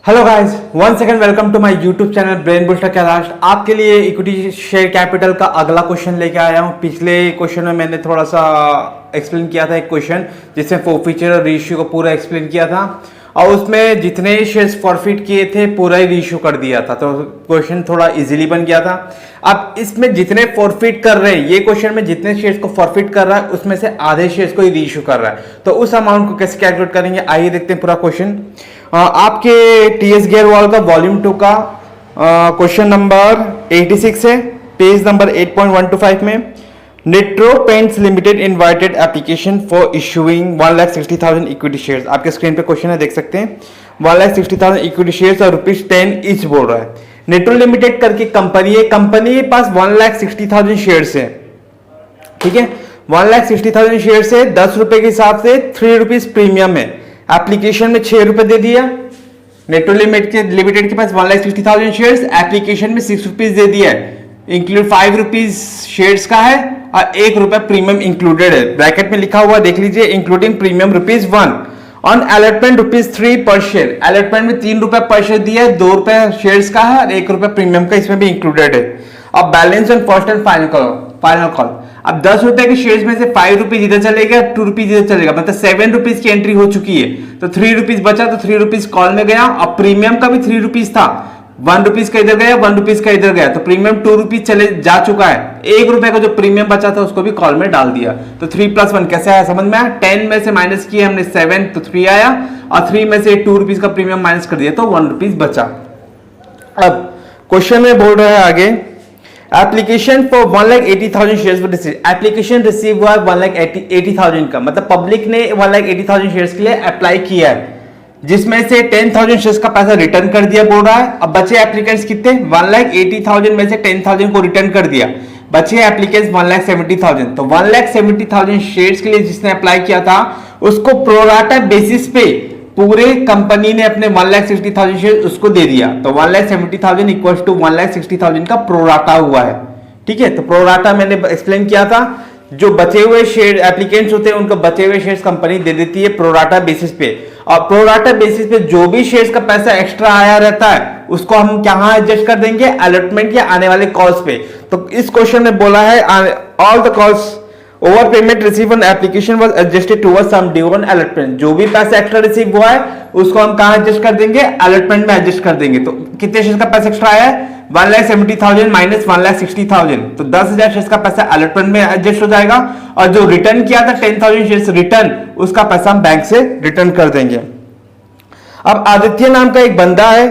Hello guys, one second welcome to my YouTube channel brain booster Kailash. आपके लिए equity share capital का अगला question लेके आया हूँ। पिछले क्वेश्चन में मैंने थोड़ा सा एक्सप्लेन किया था एक क्वेश्चन जिसमें फॉरफीचर और रीइश्यू को पूरा एक्सप्लेन किया था और उसमें जितने शेयर्स फॉरफिट किए थे पूरा ही रीइश्यू कर दिया था, तो क्वेश्चन थोड़ा इजीली बन गया था। अब इसमें जितने फॉरफिट कर रहे हैं, ये क्वेश्चन में जितने शेयर्स को फॉरफिट कर रहा है उसमें से आधे शेयर्स को ही रीइश्यू कर रहा है, तो उस अमाउंट को कैसे कैलकुलेट करेंगे आइए देखते हैं पूरा क्वेश्चन। आपके टीएस गेयरवाल का वॉल्यूम 2 का क्वेश्चन नंबर 86 है, पेज नंबर 8.125 में। Nitro paints limited invited application for issuing 1,60,000 equity shares. आपके स्क्रीन पे क्वेश्चन है, देख सकते हैं। 1,60,000 इक्विटी शेयर्स और ₹10 ईच बोल रहा है। नेट्रो लिमिटेड करके कंपनी है, कंपनी के पास 1,60,000 शेयर्स है, ठीक है। 1,60,000 शेयर्स है, 10 रुपए के हिसाब से 3 रुपीज प्रीमियम है। एप्लीकेशन में 6 रुपए दे दिया। नेट्रो लिमिटेड के पास 1,60,000 शेयर्स, एप्लीकेशन में 6 रुपीज दे दिया है। इंक्लूड 5 रुपीज शेयर्स का है और 1 रुपया प्रीमियम इंक्लूडेड है। ब्रैकेट में लिखा हुआ देख लीजिए, इंक्लूडिंग प्रीमियम ₹1 ऑन अलॉटमेंट ₹3 पर शेयर। अलॉटमेंट में 3 रुपए पर शेयर दिया है, 2 रुपए शेयर्स का है और 1 रुपया प्रीमियम का इसमें भी इंक्लूडेड है। अब balance on first and final call. अब 10 रुपए के शेयर्स में से 5 रुपीज इधर चलेगा, 2 रुपीज इधर चलेगा, मतलब 7 रुपीज की एंट्री हो चुकी है, तो 3 रुपीज बचा, तो 3 रुपीज कॉल में गया। और प्रीमियम का भी 3 रुपीज था, 1 रुपीज का इधर गया, 1 रुपीज का इधर गया, तो प्रीमियम 2 रुपीज चले जा चुका है। 1 रुपए का जो प्रीमियम बचा था उसको भी कॉल में डाल दिया, तो 3 + 1 कैसे आया समझ में आया। 10 में से माइनस किए हमने 7, तो 3 आया, और 3 में से 2 रुपीज का प्रीमियम माइनस कर दिया, तो 1 रुपीज बचा। अब क्वेश्चन में बोल रहा है आगे, application for 1,80,000 shares for receive. Application receive हुआ 1,80,000 का, मतलब पब्लिक ने 1,80,000 शेयर्स के लिए अप्लाई किया है, जिसमें से 10,000 शेयर्स का पैसा रिटर्न कर दिया बोल रहा है। अब बचे एप्लीकेंट्स कितने, 1,80,000 में से 10,000 को रिटर्न कर दिया, बचे एप्लीकेंट्स 1,70,000। तो 1,70,000 शेयर्स के लिए जिसने अप्लाई किया था उसको प्रोराटा बेसिस पे पूरे कंपनी ने अपने 1,60,000 शेयर उसको दे दिया, तो 1,70,000 इक्वल्स टू 1,60,000 का प्रोराटा हुआ है, ठीक है। तो प्रोराटा मैंने एक्सप्लेन किया था, जो बचे हुए शेयर एप्लीकेंट्स होते हैं उनको बचे हुए शेयर्स कंपनी दे देती है प्रोराटा बेसिस पे, और प्रोराटा बेसिस पे जो भी शेयर्स का पैसा एक्स्ट्रा आया रहता है उसको हम कहां एडजस्ट कर देंगे, अलॉटमेंट या आने वाले कॉल्स पे। तो इस क्वेश्चन में बोला है all the calls over payment receive on application was adjusted towards some due on allotment. जो भी पैसा एक्स्ट्रा रिसीव हुआ है उसको हम कहां एडजस्ट कर देंगे, अलॉटमेंट में एडजस्ट कर देंगे। तो कितने शेयर्स का पैसा एक्स्ट्रा आया है, 1,70,000 माइनस 1,60,000, तो 10,000 शेयर्स का पैसा अलॉटमेंट में एडजस्ट हो जाएगा, और जो रिटर्न किया था 10,000 शेयर्स रिटर्न, उसका पैसा हम बैंक से रिटर्न कर देंगे। अब आदित्य नाम का एक बंदा है,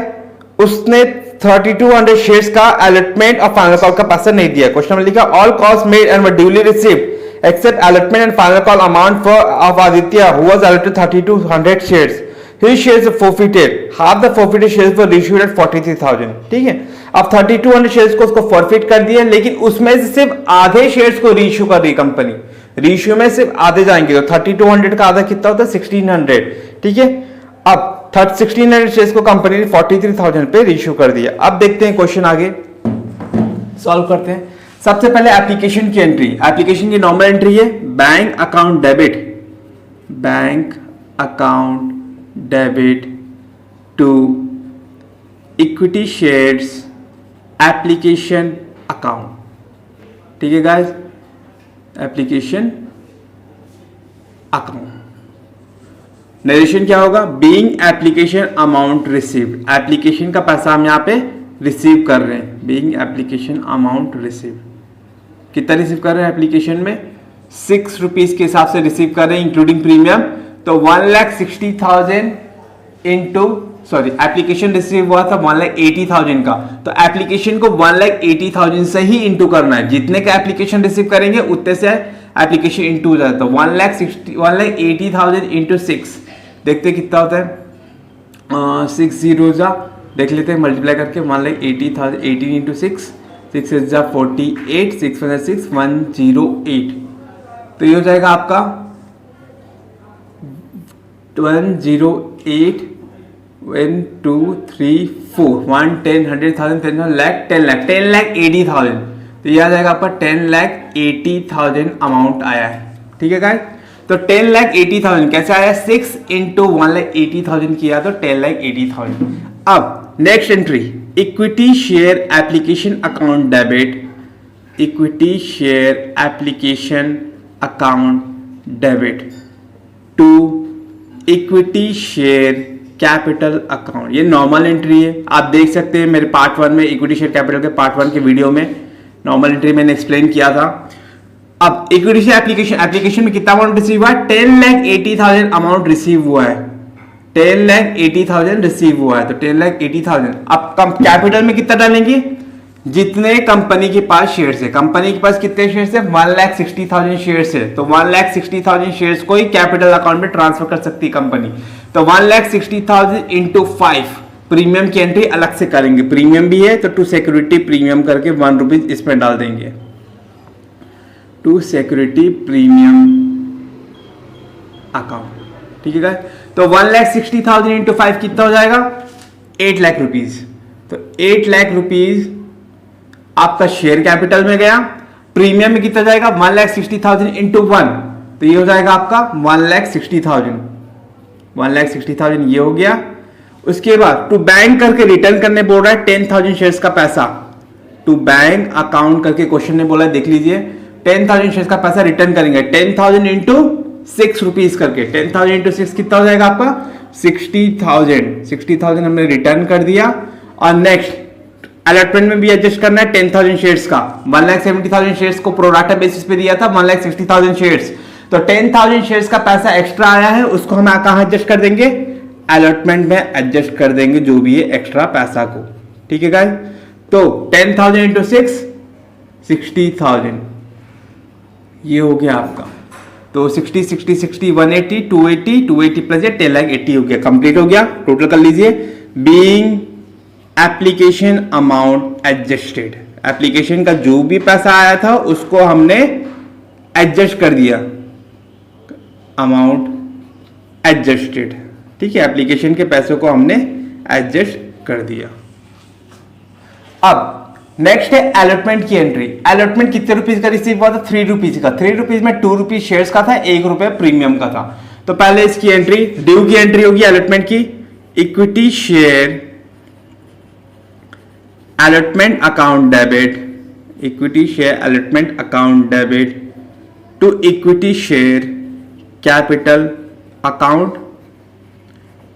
उसने 3,200 शेयर्स का अलॉटमेंट और फाइनल कॉल का पैसा नहीं दिया। क्वेश्चन में लिखा all calls made and were duly received except allotment and final call amount for of Aditya who was allotted 3,200 shares. His shares were forfeited. Half the forfeited shares were reissued at 43,000. ठीक है। अब 3,200 shares को उसको forfeit कर दिया, लेकिन उसमें से सिर्फ आधे शेयर्स को रीइश्यू कर रही कंपनी। रीइश्यू में सिर्फ आधे जाएंगे, तो 3,200 का आधा कितना होता है, 1,600, ठीक है। अब 1,600 शेयर्स को कंपनी ने 43,000 पे रीइश्यू कर दिया। अब देखते हैं क्वेश्चन आगे सॉल्व करते हैं। सबसे पहले एप्लीकेशन की एंट्री, एप्लीकेशन की नॉर्मल एंट्री है bank account debit, bank account debit to equity shares application account, ठीक है गाइस, एप्लीकेशन अकाउंट। नरेशन क्या होगा, being application amount received, application का पैसा हम यहां पे रिसीव कर रहे हैं, बीइंग एप्लीकेशन अमाउंट रिसीव्ड। कितना रिसीव कर रहे हैं एप्लीकेशन में, 6 रुपीज के हिसाब से रिसीव कर रहे हैं इंक्लूडिंग प्रीमियम, तो 1,60,000 इंटू एप्लीकेशन रिसीव हुआ था 1,80,000 का, तो एप्लीकेशन को 1,80,000 से ही इंटू करना है। जितने का एप्लीकेशन रिसीव करेंगे उतने से एप्लीकेशन इंटू हो जाता है। 1,80,000 इंटू 6, देखते कितना होता है, 6 जीरो जा देख लेते हैं मल्टीप्लाई करके, 1,80,000 18 इंटू 6, 6 is 48, 6 1 6 108, तो ये हो जाएगा आपका 108 1 2 3 4 1 10 100,000 10 लाख 10,80,000, तो ये आ जाएगा आपका 10,80,000 अमाउंट आया है, ठीक है गाइस। तो 10,80,000 कैसे आया, 6 इंटू 1,80,000 किया तो 10,80,000। अब next entry, equity share application account debit, equity share application account debit to equity share capital account. ये नॉर्मल एंट्री है, आप देख सकते हैं मेरे पार्ट 1 में, इक्विटी शेयर कैपिटल के पार्ट 1 के वीडियो में नॉर्मल एंट्री मैंने एक्सप्लेन किया था। अब इक्विटी शेयर एप्लीकेशन में कितना अमाउंट रिसीव हुआ है? 10,80,000 अमाउंट रिसीव हुआ है, 10,80,000 रिसीव हुआ है, तो 10,80,000। अब कैपिटल में कितना डालेंगे? जितने कंपनी के पास शेयर्स है, कंपनी के पास कितने शेयर्स है? 1,60,000 शेयर्स है, तो 1,60,000 शेयर्स को ही कैपिटल अकाउंट में ट्रांसफर कर सकती है कंपनी। तो 1,60,000 इंटू 5 प्रीमियम की एंट्री अलग से करेंगे, प्रीमियम भी है तो टू सिक्योरिटी प्रीमियम करके 1 रुपीज इसमें डाल देंगे, टू सिक्योरिटी प्रीमियम अकाउंट। ठीक है गाइस, तो 1,60,000 इंटू 5 कितना हो जाएगा? 8 लाख रुपीज। तो 8 लाख रुपीज आपका शेयर कैपिटल में गया, प्रीमियम में कितना जाएगा? 1,60,000 इंटू 1, तो ये हो जाएगा आपका 1,60,000, 1,60,000 ये हो गया। उसके बाद टू बैंक करके रिटर्न करने बोल रहा है 10,000 शेयर्स का पैसा, टू बैंक अकाउंट करके क्वेश्चन ने बोला है, देख लीजिए 10,000 शेयर्स का पैसा रिटर्न करेंगे, 10,000 इंटू 6 रुपीज करके, 10,000 इंटू 6 कितना हो जाएगा आपका? 60,000, 60,000 हमने रिटर्न कर दिया। और नेक्स्ट अलॉटमेंट में भी एडजस्ट करना है 10,000 शेयर्स का, 1,70,000 शेयर्स को प्रोराटा बेसिस पे दिया था, 1,60,000 शेयर्स, तो 10,000 शेयर्स का पैसा एक्स्ट्रा आया है, उसको हम कहां एडजस्ट कर देंगे? अलॉटमेंट में एडजस्ट कर देंगे जो भी है एक्स्ट्रा पैसा को। ठीक है गाइस, तो 10,000 इंटू 6 60,000 ये हो गया आपका, तो 60 60 60 180 280 280 प्लस ये 10,80,000 हो गया, कंप्लीट हो गया। टोटल कर लीजिए, being application amount adjusted, application का जो भी पैसा आया था उसको हमने एडजस्ट कर दिया, अमाउंट एडजस्टेड। ठीक है, एप्लीकेशन के पैसों को हमने एडजस्ट कर दिया। अब नेक्स्ट है अलॉटमेंट की एंट्री। अलॉटमेंट कितने रुपीज का रिसीव हुआ था? 3 रुपीज का। 3 रुपीज में 2 रुपीज शेयर्स का था, 1 रुपए प्रीमियम का था। तो पहले इसकी एंट्री, ड्यू की एंट्री होगी अलॉटमेंट की, equity share allotment account debit, equity share allotment account debit to equity share capital account,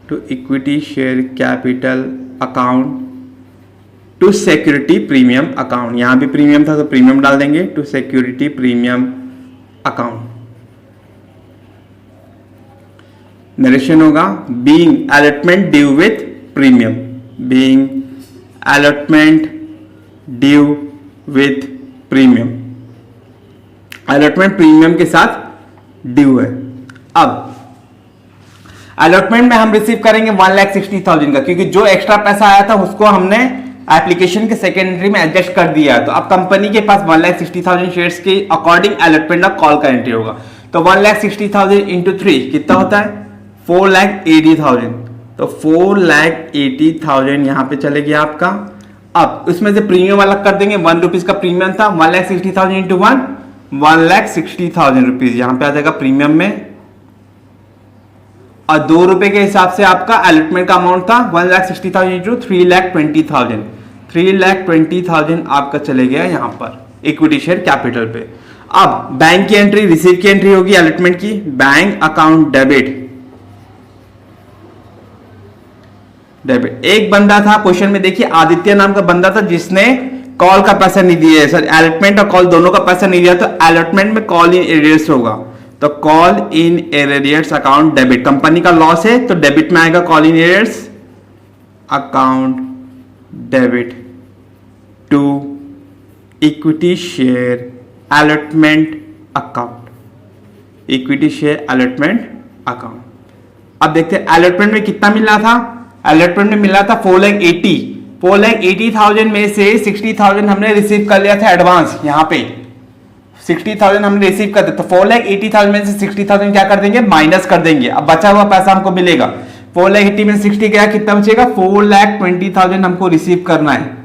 to equity share capital account to security premium account। यहां भी प्रीमियम था तो प्रीमियम डाल देंगे, to security premium account। Narration होगा being allotment due with premium, being allotment due with premium, allotment premium के साथ due है। अब अलॉटमेंट में हम रिसीव करेंगे 1,60,000 का, क्योंकि जो एक्स्ट्रा पैसा आया था उसको हमने एप्लीकेशन के सेकेंड एंट्री में एडजस्ट कर दिया है। तो अब कंपनी के पास 1,60,000 शेयर्स के अकॉर्डिंग अलॉटमेंट ऑफ कॉल का एंट्री होगा। तो 1,60,000 इंटू 3 कितना होता है? 4,80,000। तो 4,80,000 यहां पे चले गया आपका। अब उसमें से प्रीमियम अलग कर देंगे, 1 रुपीज का प्रीमियम था, 1,60,000 इंटू 1 1,60,000 रुपीज यहां पे आ जाएगा प्रीमियम में। और 2 रुपए के हिसाब से आपका अलॉटमेंट का अमाउंट था 1,60,000 इंटू 3,20,000, 3,20,000 आपका चले गया यहां पर इक्विटी शेयर कैपिटल पे। अब बैंक की एंट्री, रिसीव की एंट्री होगी अलॉटमेंट की, बैंक अकाउंट डेबिट। एक बंदा था क्वेश्चन में, देखिए आदित्य नाम का बंदा था जिसने कॉल का पैसा नहीं दिया, सर अलॉटमेंट और कॉल दोनों का पैसा नहीं दिया, तो अलॉटमेंट में कॉल इन एरियर्स होगा। तो call in arrears account debit, company का लॉस है तो डेबिट में आएगा call in arrears account debit to equity share allotment account, equity share allotment account. अब देखते हैं अलॉटमेंट में कितना मिल रहा था। अलॉटमेंट में मिला था 4,80,000 में से 60,000 हमने रिसीव कर लिया था एडवांस, यहाँ पे 60,000 हमने रिसीव कर दिया। तो 4,80,000 में से 60,000 क्या कर देंगे? माइनस कर देंगे। अब बचा हुआ पैसा हमको मिलेगा, 4,80,000 में 60 गया, कितना बचेगा? 4,20,000 हमको रिसीव करना है।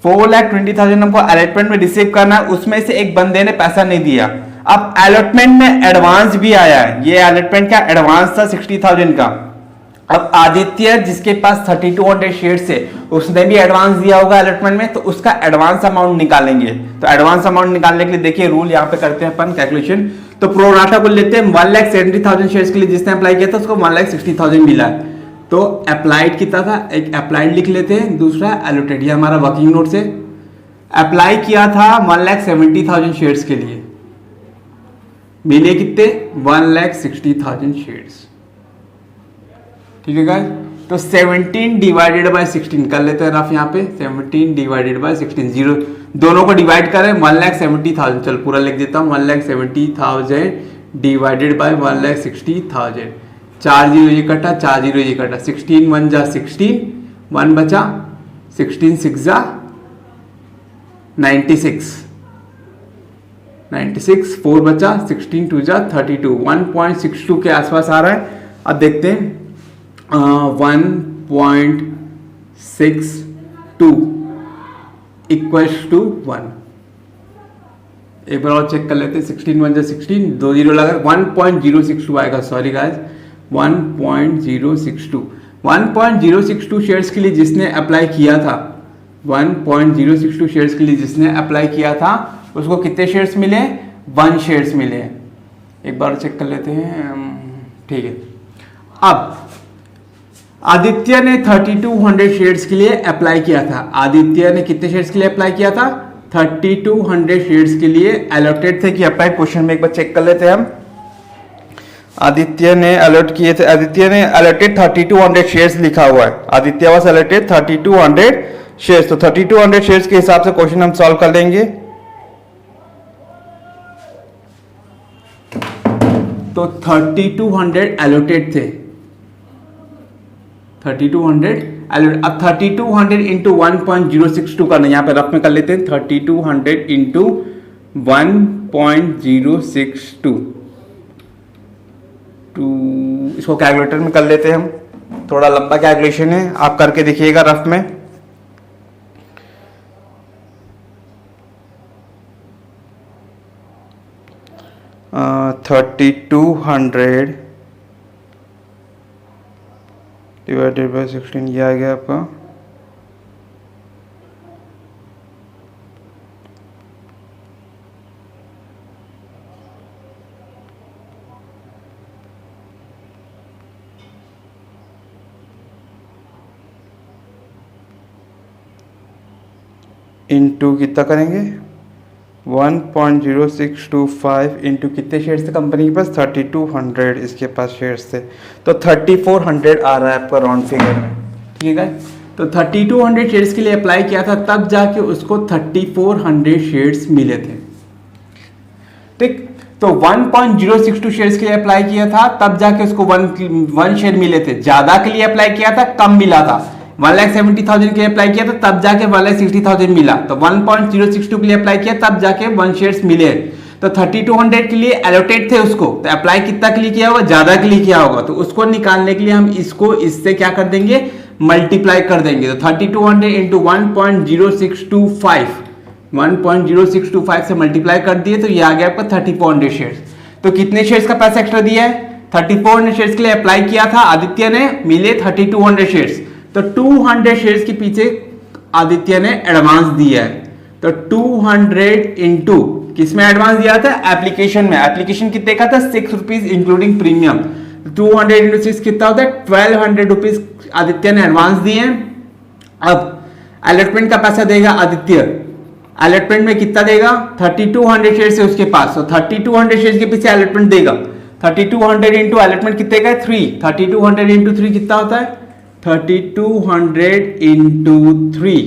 4,20,000 हमको अलॉटमेंट में रिसीव करना है, उसमें से एक बंदे ने पैसा नहीं दिया। अब अलॉटमेंट में एडवांस भी आया है, ये अलॉटमेंट का एडवांस था 60,000 का, अब आदित्य जिसके पास 3200 शेयर्स है, उसने भी एडवांस दिया होगा अलॉटमेंट में, तो उसका एडवांस अमाउंट निकालेंगे। तो एडवांस अमाउंट निकालने के लिए देखिए रूल यहाँ पे करते हैं अपन कैलकुलेशन। तो प्रोराटा को लेते हैं 1,70,000 शेयर्स के लिए जिसने अप्लाई किया था उसको 1,60,000 मिला है। तो अप्लाइड कितना था, एक अप्लाइड लिख लेते हैं, दूसरा एलोटेड, ये हमारा वर्किंग नोट से अप्लाई किया था 1,70,000 शेयर्स के लिए, मिले कितने 1,60,000 शेयर्स। ठीक है गाइस, तो 17 डिवाइडेड बाय 16 कर लेते हैं रफ यहाँ पे, 17 डिवाइडेड बाय 16, जीरो दोनों को डिवाइड करें 1,70,000, चल पूरा लिख देता हूँ 1,70,000 डिवाइडेड बाय 1,60,000, 4 जीरो ये कटा, 4 जीरो ये कटा, 16 1 जा 16, 1 बचा, 16 6 जा 96, 96 4 बचा, 16 2 जा 32, 1.62 के आसपास आ रहा है। अब देखते हैं 1.62 इक्वल्स टू 1, एक बार और चेक कर लेते हैं, 16 1 जा 16, 2 जीरो लगा, 1.062 आएगा, सॉरी गाइस 1.062, 1.062 शेयर्स के लिए जिसने अप्लाई किया था, 1.062 शेयर्स के लिए जिसने अप्लाई किया था उसको कितने शेयर्स मिले, 1 शेयर्स मिले। एक बार चेक कर लेते हैं, ठीक है। अब आदित्य ने 3200 शेयर्स के लिए अप्लाई किया था, आदित्य ने कितने शेयर्स के लिए अप्लाई किया था, 3200 शेयर्स के लिए अलॉटेड थे कि अप्लाई, क्वेश्चन में एक बार चेक कर लेते हैं हम। आदित्य ने अलॉट किए थे, आदित्य ने अलॉटेड 3200 शेयर्स लिखा हुआ है, आदित्य वाज अलॉटेड 3200 शेयर्स, तो 3200 शेयर्स के हिसाब से क्वेश्चन हम सॉल्व कर लेंगे। तो 3200 अलॉटेड थे, 3200 अलॉटेड, अब 3200 इंटू 1.062 करना, यहाँ पे रफ में कर लेते हैं, 3200 इंटू 1.062, इसको कैलकुलेटर में कर लेते हैं हम, थोड़ा लंबा कैलकुलेशन है, आप करके देखिएगा रफ में। uh, 3200 डिवाइडेड बाय 16, ये आ गया आपका इंटू कितना करेंगे 1.0625 इंटू कितने शेयर्स थे कंपनी के पास, 3200 इसके पास शेयर्स थे, तो 3400 आ रहा है आपका राउंड फिगर में। ठीक है, तो 3200 शेयर्स के लिए अप्लाई किया था, तब जाके उसको 3400 शेयर्स मिले थे। ठीक, तो 1.062 शेयर्स के लिए अप्लाई किया था, तब जाके उसको 1 शेयर मिले थे, ज्यादा के लिए अप्लाई किया था कम मिला था, 1,70,000 के लिए अप्लाई किया था तब जाके 1,60,000 मिला, तो 1.062 के लिए अप्लाई किया तब जाके 1 शेयर्स मिले, तो 3200 के लिए एलोटेड थे उसको, तो अप्लाई कितना के लिए किया होगा, ज्यादा के लिए किया होगा, तो उसको निकालने के लिए हम इसको इससे क्या कर देंगे, मल्टीप्लाई कर देंगे, तो 3200 इंटू 1.0625 से मल्टीप्लाई कर दिए, तो ये आ गया आपका 3400 शेयर्स। तो कितने शेयर्स का पैसा एक्स्ट्रा दिया है, 3400 शेयर्स के लिए अप्लाई किया था आदित्य ने, मिले 3200 शेयर्स, तो 200 शेयर्स के पीछे आदित्य ने एडवांस दिया है, तो 200 इंटू किसमें एडवांस दिया था, एप्लीकेशन में, एप्लीकेशन कितने का था, 6 रुपीज इंक्लूडिंग प्रीमियम, 200 इंटू 6 कितना होता है, 1200 रुपीज आदित्य ने एडवांस दिए हैं। अब अलॉटमेंट का पैसा देगा आदित्य, अलॉटमेंट में कितना देगा, 3200 शेयर्स है उसके पास, तो 3200 शेयर्स के पीछे अलॉटमेंट देगा, 3200 इंटू अलॉटमेंट कितने का है, 3, 3200 इंटू 3 कितना होता है, 3200 इंटू 3,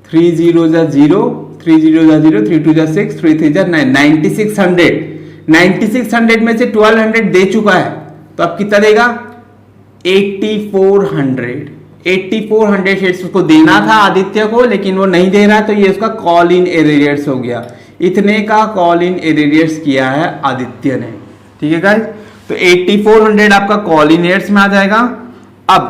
3 0 जा 0, 3 0 जा 0, 3 2 जा 6, 3 3 जा 9, 9600 में से 1200 दे चुका है, तो अब कितना देगा, 8400 शेयर्स उसको देना था आदित्य को, लेकिन वो नहीं दे रहा, तो ये उसका कॉल इन एरियर्स हो गया, इतने का कॉल इन एरियर्स किया है आदित्य ने। ठीक है गाइस, तो 8400 आपका कॉल इन एरियर्स में आ जाएगा। अब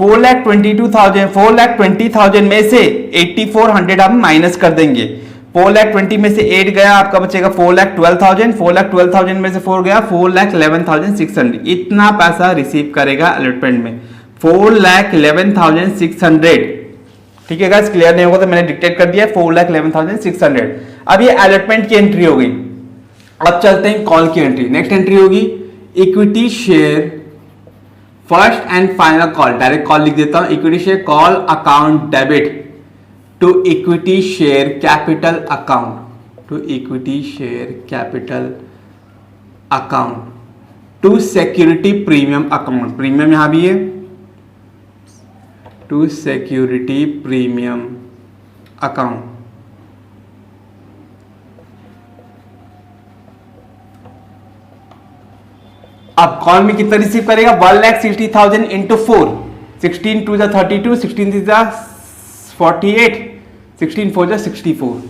4,20,000 में से 8400 हम माइनस कर देंगे, 4,20,000 में से 8 गया, आपका बचेगा 4,12,000, 4,12,000 में से 4 गया 4,11,600। इतना पैसा रिसीव करेगा अलॉटमेंट में, 4,11,600। ठीक है गाइस, क्लियर नहीं होगा तो मैंने डिक्टेट कर दिया 4,11,600। अब ये अलॉटमेंट की एंट्री हो गई। अब चलते हैं कॉल की एंट्री। नेक्स्ट एंट्री होगी equity share first and final call. Direct call लिख देता हूं, equity share call account debit to equity share capital account, to equity share capital account to security premium account. Premium यहां भी है, to security premium account. अब call में कितना receive करेगा, 1,60,000 इंटू 4, 16 टू 32, 16 3 48, 16 4 64,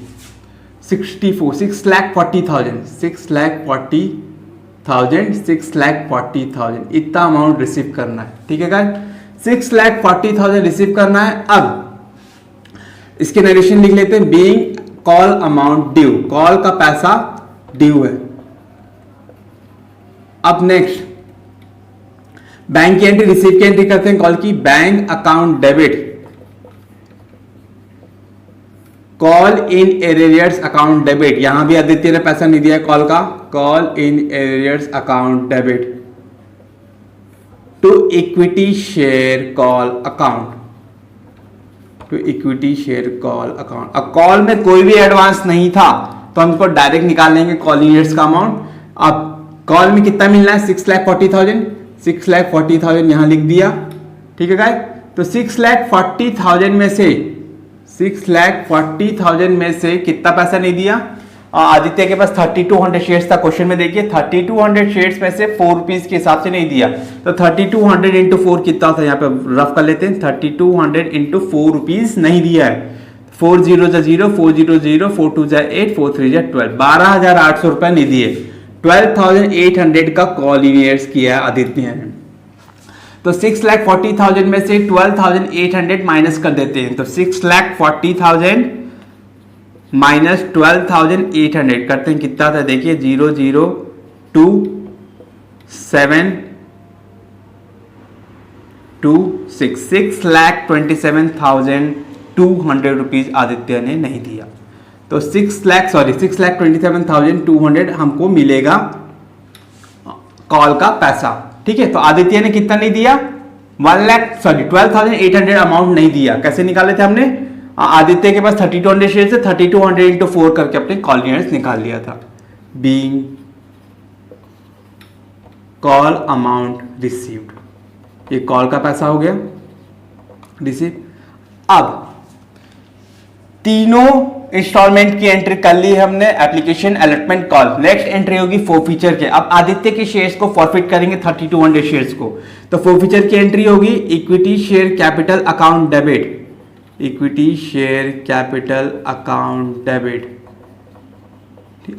64, 6,40,000, 6,40,000, 6,40,000 इतना अमाउंट रिसीव करना है। ठीक है गाइस, 6,40,000 रिसीव करना है। अब इसके नरेशन लिख लेते हैं, being call amount due, call का पैसा ड्यू है। अब नेक्स्ट बैंक की एंट्री, रिसीव की एंट्री करते हैं कॉल की, bank account debit, call in arrears account debit. यहां भी आदित्य ने पैसा नहीं दिया है कॉल का, call in arrears account debit to equity share call account, to equity share call account. अब कॉल में कोई भी एडवांस नहीं था तो हमको डायरेक्ट निकाल लेंगे कॉल इन एरियर्स का अमाउंट। अब कॉल में कितना मिलना है, 6,40,000, 6,40,000 यहां लिख दिया। ठीक है गाइस, तो 6,40,000 में से 6,40,000 में से कितना पैसा नहीं दिया, आदित्य के पास 3,200 शेयर्स था। क्वेश्चन में देखिए 3,200 शेयर्स में से 4 रुपीज के हिसाब से नहीं दिया, तो 3,200 इंटू 4 कितना होता है, यहाँ पे रफ कर लेते हैं, 3,200 इंटू 4 रुपीज नहीं दिया है। 4 0 0, 4 0 0, 4 2 8, 4 3 12, 12,800 रुपए नहीं दिए। 12,800 का कॉल इन किया है आदित्य ने। तो 6,40,000 में से 12,800 माइनस कर देते हैं, तो 6,40,000 माइनस 12,800 करते हैं, कितना था देखिए, 0 0 2 7 2 6, 6,27,200 रुपीज आदित्य ने नहीं दिया। तो 6,27,200 हमको मिलेगा कॉल का पैसा। ठीक है, तो आदित्य ने कितना नहीं दिया, 12,800 अमाउंट नहीं दिया। कैसे निकाले थे हमने, आदित्य के पास 3,200 शेयर से 3,200 इंटू 4 करके अपने कॉल यूनिट्स निकाल लिया था। बीइंग कॉल अमाउंट रिसीव्ड, ये कॉल का पैसा हो गया रिसीव। अब तीनों इंस्टॉलमेंट की एंट्री कर ली है हमने, application, allotment, call. Next entry होगी फॉरफीचर के। अब आदित्य के शेयर्स को फॉरफिट करेंगे 3,200 शेयर्स को, तो फॉरफीचर की एंट्री होगी equity share capital account debit, equity share capital account debit.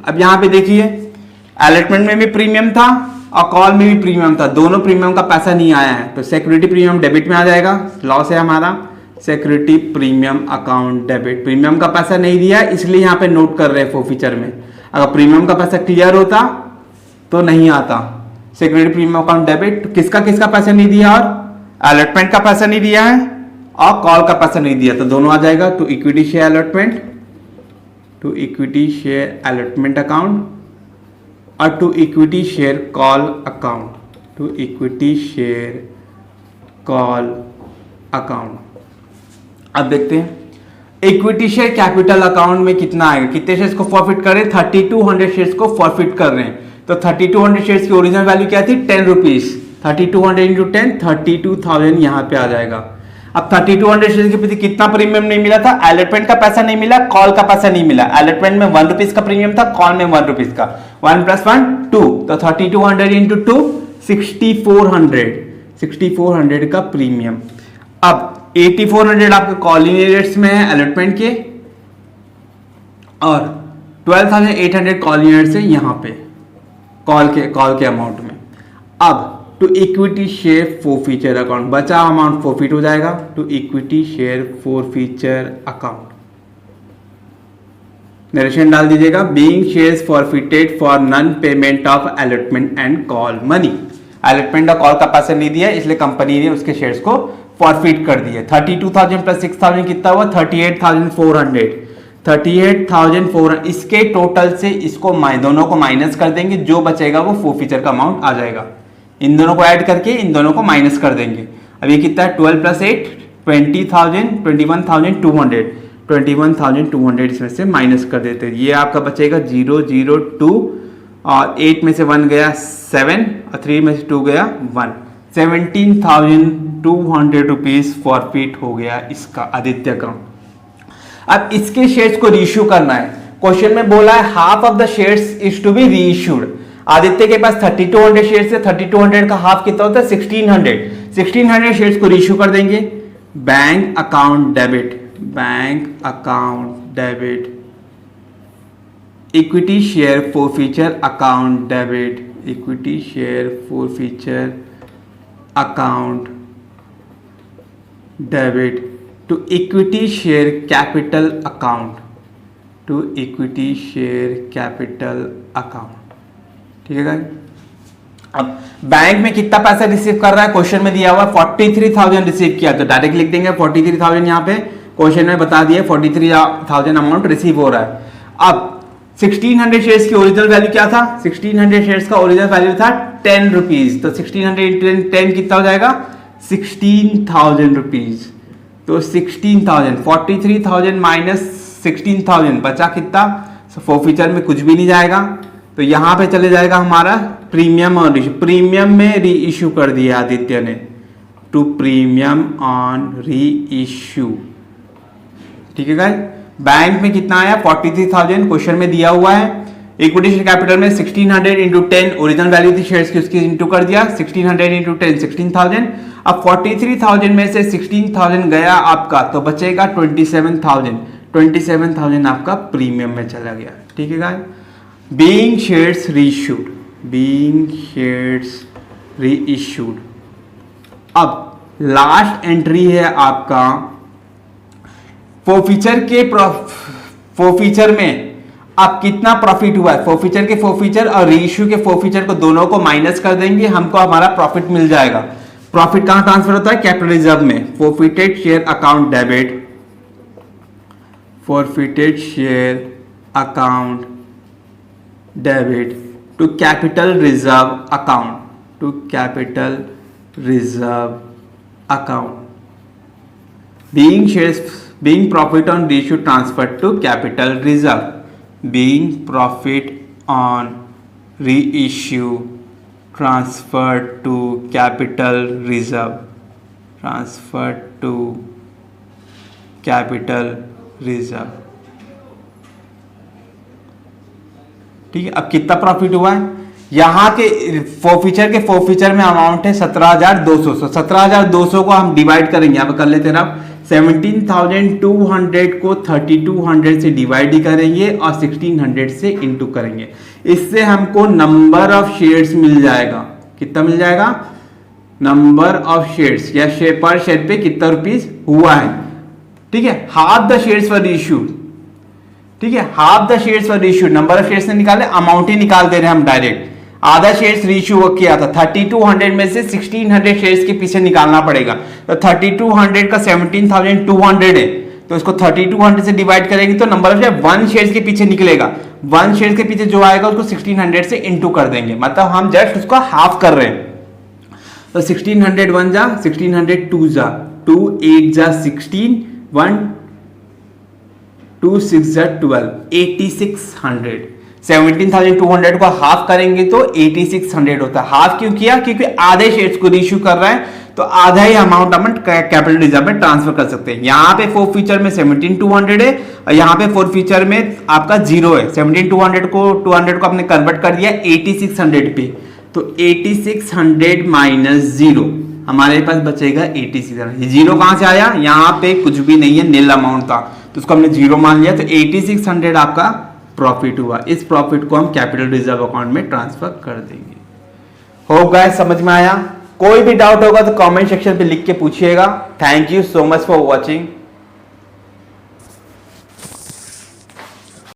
अब यहां पे देखिए अलॉटमेंट में भी प्रीमियम था और कॉल में भी प्रीमियम था, दोनों प्रीमियम का पैसा नहीं आया है, तो सिक्योरिटी प्रीमियम डेबिट में आ जाएगा। लॉस है हमारा security premium account debit, premium का पैसा नहीं दिया इसलिए यहां पे नोट कर रहे हैं फॉरफीचर में। अगर प्रीमियम का पैसा क्लियर होता तो नहीं आता। सिक्योरिटी प्रीमियम अकाउंट डेबिट, किसका किसका पैसा नहीं दिया, और अलॉटमेंट का पैसा नहीं दिया है और कॉल का पैसा नहीं दिया, तो दोनों आ जाएगा to equity share allotment, to equity share allotment account और to equity share call account, to equity share call account. अब देखते हैं इक्विटी शेयर कैपिटल अकाउंट में कितना आएगा, कितने शेयर्स को फॉरफिट कर रहे हैं, 3,200 शेयर्स को फॉरफिट कर रहे हैं। तो 3,200 शेयर्स की ओरिजिनल वैल्यू क्या थी, 10 रुपीज, 3,200 इंटू 10, 32,000 यहां पे आ जाएगा। अब 3,200 शेयर के प्रति कितना प्रीमियम नहीं मिला था, अलॉटमेंट का पैसा नहीं मिला, कॉल का पैसा नहीं मिला। अलॉटमेंट में 1 रुपीज का प्रीमियम था, कॉल में 1 रुपीज का, 1 + 1 2, तो 3,200 इंटू 2 6,400 का प्रीमियम। अब 8,400 आपके कॉलिंग रेट्स में है अलॉटमेंट के और 12,800 कॉलिंग रेट्स है यहां पे कॉल के अमाउंट में। अब to equity share forfeiture account, बचा अमाउंट फॉरफिट हो जाएगा to equity share forfeiture account. Narration डाल दीजिएगा, being shares forfeited for non payment of allotment and call money. Allotment और कॉल का पैसा नहीं दिया इसलिए कंपनी ने उसके शेयर्स को फॉरफिट कर दिए। 32,000 प्लस 6,000 कितना हुआ? 38,400। 38,400 इसके टोटल से इसको दोनों को माइनस कर देंगे, जो बचेगा वो फोरफीचर का अमाउंट आ जाएगा। इन दोनों को ऐड करके इन दोनों को माइनस कर देंगे। अब ये कितना है? 12 प्लस 8 20,000 21,200 21,200 इसमें से माइनस कर देते हैं। ये आपका बचेगा 002 और 8 में से 1 गया 7 और 3 में से 2 गया 1। 17,200 रुपीज फॉरफिट हो गया इसका आदित्य का। अब इसके शेयर्स को रीइश्यू करना है। क्वेश्चन में बोला है half of the shares is to be reissued. Aditya के पास 3200 शेयर्स है, 3200 का हाफ कितना होता है? 1600। 1600 शेयर्स को रीइश्यू कर देंगे। Bank account debit, bank account debit, equity share forfeiture account debit, equity share forfeiture account debit to equity share capital account, to equity share capital account. ठीक है गाइस। अब बैंक में कितना पैसा रिसीव कर रहा है? क्वेश्चन में दिया हुआ 43,000 रिसीव किया, तो डायरेक्ट लिख देंगे 43,000। यहाँ पे क्वेश्चन में बता दिया 43,000 अमाउंट रिसीव हो रहा है। अब 1600 शेयर्स की ओरिजिनल वैल्यू क्या था? 1600 शेयर्स का ओरिजिनल वैल्यू था 10 रुपीज, तो 1600 इंटू 10 कितना हो जाएगा? 16,000 रुपीज। तो 16,000 43,000 माइनस 16,000 बचा कितना? फॉरफीचर में कुछ भी नहीं जाएगा, तो यहां पे चले जाएगा हमारा प्रीमियम और रीइश्यू। प्रीमियम में री इश्यू कर दिया आदित्य ने, to premium on reissue. ठीक है गाइस। बैंक में कितना आया? 43,000 क्वेश्चन में दिया हुआ है। इक्विटी शेयर कैपिटल में 1600 इंटू 10 ओरिजिनल वैल्यू थी शेयर्स की, उसकी इंटू कर दिया। 1600 इंटू 10 16,000। अब 43,000 में से 16,000 गया आपका, तो बचेगा 27,000। 27,000 आपका प्रीमियम में चला गया। ठीक है guys. Being shares reissued, being shares reissued. अब लास्ट एंट्री है आपका फॉरफीचर में अब कितना प्रॉफिट हुआ है। फॉरफीचर के फॉरफीचर और रीइश्यू के फॉरफीचर को दोनों को माइनस कर देंगे, हमको हमारा प्रॉफिट मिल जाएगा। प्रॉफिट कहां ट्रांसफर होता है? कैपिटल रिजर्व में। Forfeited share account debit, forfeited share account debit to capital reserve account, to capital reserve account. Being shares, being profit on reissue transfer to capital reserve, being profit on reissue transferred to capital reserve, transferred to capital reserve। ठीक है। अब कितना profit हुआ है? यहां के forfeiture के forfeiture में अमाउंट है 17,200। 17,200 को हम डिवाइड करेंगे, यहां पर कर लेते हैं ना। 17,200 को 3,200 से डिवाइड ही करेंगे और 1,600 से इंटू करेंगे। इससे हमको नंबर ऑफ शेयर्स मिल जाएगा। कितना मिल जाएगा? नंबर ऑफ शेयर्स या शेयर पर शेयर पे कितना रुपीस हुआ है। ठीक है। Half the shares for issued, ठीक है, half the shares for issued. Number of shares से निकाले, अमाउंट ही निकाल दे रहे हैं हम डायरेक्ट। आधा शेयर्स रीइश्यू किया था, 3,200 में से 1,600 शेयर्स के पीछे निकालना पड़ेगा। तो 3,200 का 17,200 है, तो इसको 3,200 से डिवाइड करेंगे तो नंबर ऑफ शेयर 1 शेयर्स के पीछे निकलेगा। 1 शेयर्स के पीछे जो आएगा उसको 1,600 से इंटू कर देंगे, मतलब हम जस्ट उसको हाफ कर रहे हैं। तो 1,600 1 जा, 1,600 2 जा, 2 8 जा 16, 1 2 6 जा 12, 8,600। 17,200 को हाफ करेंगे तो 8,600 होता है। हाफ क्यों किया? क्योंकि आधे शेयर्स को रीइश्यू कर रहा है, तो आधा ही अमाउंट हम कैपिटल रिजर्व में ट्रांसफर कर सकते हैं। यहाँ पे फॉरफीचर में 17,200 है और यहाँ पे फॉरफीचर में आपका 0 है। 17,200 को 200 को आपने कन्वर्ट कर दिया 8,600 पे, तो 8,600 माइनस 0 हमारे पास बचेगा 8,600। 0 कहां से आया? यहाँ पे कुछ भी नहीं है, नील अमाउंट था, तो उसको हमने 0 मान लिया, तो 8,600 आपका प्रॉफिट हुआ। इस प्रॉफिट को हम कैपिटल रिजर्व अकाउंट में ट्रांसफर कर देंगे। होप गाइस समझ में आया? कोई भी डाउट होगा तो कमेंट सेक्शन पे लिख के पूछिएगा। Thank you so much for watching.